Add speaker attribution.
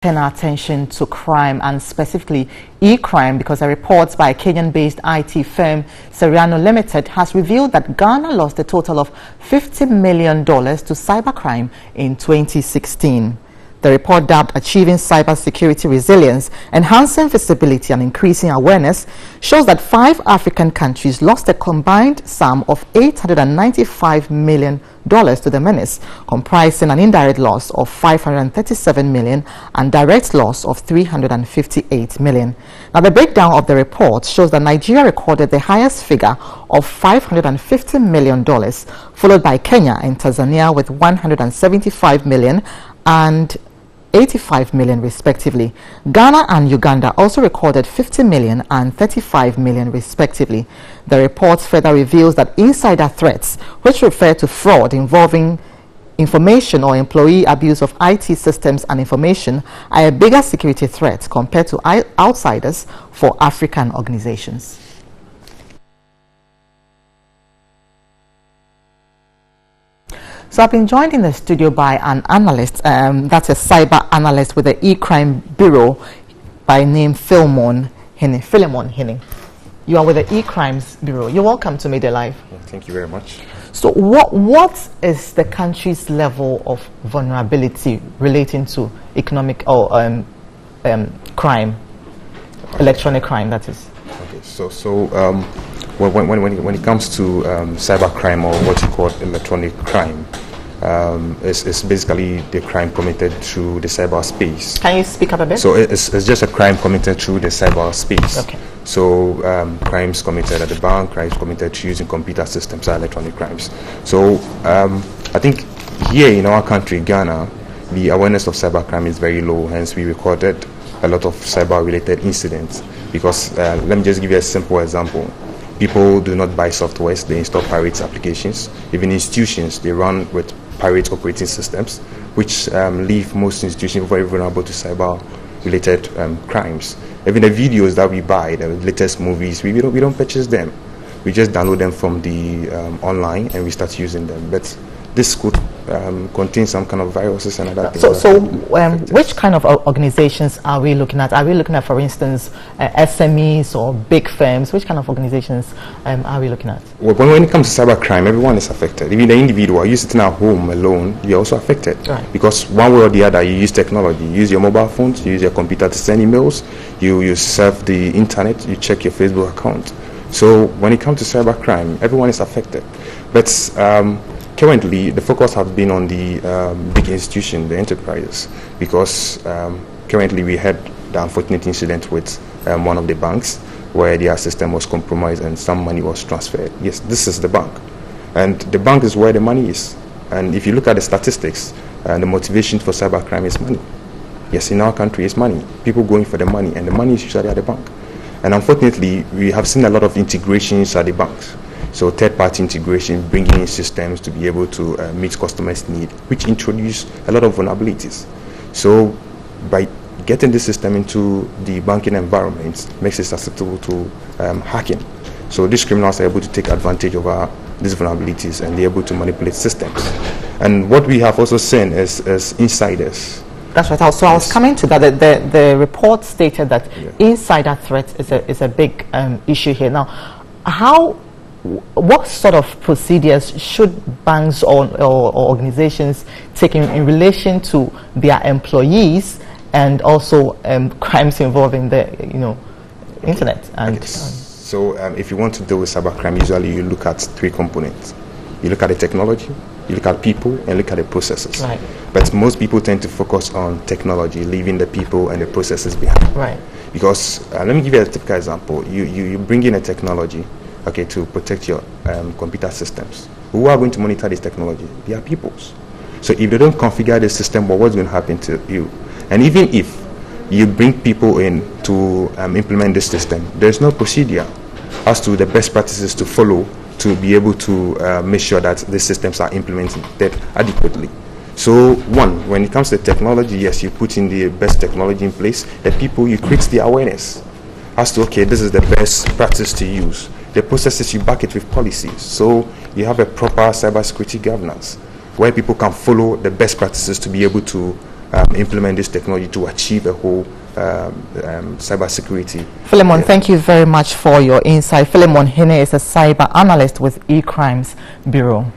Speaker 1: turn our attention to crime and specifically e-crime because a report by Kenyan-based IT firm Seriano Limited has revealed that Ghana lost a total of $50 million to cybercrime in 2016. The report, dubbed Achieving Cybersecurity Resilience, Enhancing Visibility and Increasing Awareness, shows that 5 African countries lost a combined sum of $895 million to the menace, comprising an indirect loss of $537 million and direct loss of $358 million. Now, the breakdown of the report shows that Nigeria recorded the highest figure of $550 million, followed by Kenya and Tanzania with $175 million and $85 million respectively. Ghana and Uganda also recorded $50 million and $35 million respectively. The report further reveals that insider threats, which refer to fraud involving information or employee abuse of IT systems and information, are a bigger security threat compared to outsiders for African organizations. So I've been joined in the studio by an analyst, that's a cyber analyst with the e-crime bureau by name Philemon Hene. You are with the e-crimes bureau. You're welcome to Media Live.
Speaker 2: Well, thank you very much.
Speaker 1: So what is the country's level of vulnerability relating to economic or crime, electronic crime, that is?
Speaker 2: Okay, so when it comes to cyber crime, or what you call electronic crime, it's basically the crime committed through the cyberspace.
Speaker 1: Can you speak up a bit?
Speaker 2: So it's just a crime committed through the cyberspace.
Speaker 1: Okay.
Speaker 2: So crimes committed at the bank, crimes committed through using computer systems are electronic crimes. So I think here in our country, Ghana, the awareness of cybercrime is very low. Hence, we recorded a lot of cyber-related incidents. Because let me just give you a simple example. People do not buy softwares, they install pirate applications. Even institutions, they run with pirate operating systems, which leave most institutions very vulnerable to cyber-related crimes. Even the videos that we buy, the latest movies, we don't purchase them. We just download them from the online and we start using them. But this could contain some kind of viruses and other things.
Speaker 1: So which kind of organizations are we looking at? Are we looking at, for instance, SMEs or big firms? Which kind of organizations are we looking at?
Speaker 2: Well, when it comes to cybercrime, everyone is affected. Even the individual, you're sitting at home alone, you're also affected. Right. Because one way or the other, you use technology. You use your mobile phones, you use your computer to send emails, you surf the internet, you check your Facebook account. So when it comes to cybercrime, everyone is affected. But currently, the focus has been on the big institutions, the enterprises, because currently we had the unfortunate incident with one of the banks where their system was compromised and some money was transferred. Yes, this is the bank. And the bank is where the money is. And if you look at the statistics, the motivation for cybercrime is money. Yes, in our country, it's money. People going for the money, and the money is usually at the bank. And unfortunately, we have seen a lot of integrations at the banks. So third-party integration, bringing in systems to be able to meet customers' need, which introduce a lot of vulnerabilities. So by getting this system into the banking environment, makes it susceptible to hacking. So these criminals are able to take advantage of these vulnerabilities and they're able to manipulate systems. And what we have also seen is insiders.
Speaker 1: That's right. So I was coming to that. The report stated that insider threat is a big issue here. Now, what sort of procedures should banks or organizations take in relation to their employees and also crimes involving the internet? And
Speaker 2: so if you want to deal with cybercrime, usually you look at 3 components. You look at the technology, you look at people, and look at the processes.
Speaker 1: Right.
Speaker 2: But most people tend to focus on technology, leaving the people and the processes behind.
Speaker 1: Right.
Speaker 2: Because let me give you a typical example. You bring in a technology, okay, to protect your computer systems. Who are going to monitor this technology? They are peoples. So if they don't configure the system, what's going to happen to you? And even if you bring people in to implement this system, there's no procedure as to the best practices to follow to be able to make sure that the systems are implemented adequately. So when it comes to technology, yes, you put in the best technology in place. The people, you create the awareness as to, okay, this is the best practice to use. The processes, you back it with policies. So you have a proper cybersecurity governance where people can follow the best practices to be able to implement this technology to achieve a whole cybersecurity.
Speaker 1: Philemon, thank you very much for your insight. Philemon Hine is a cyber analyst with eCrimes Bureau.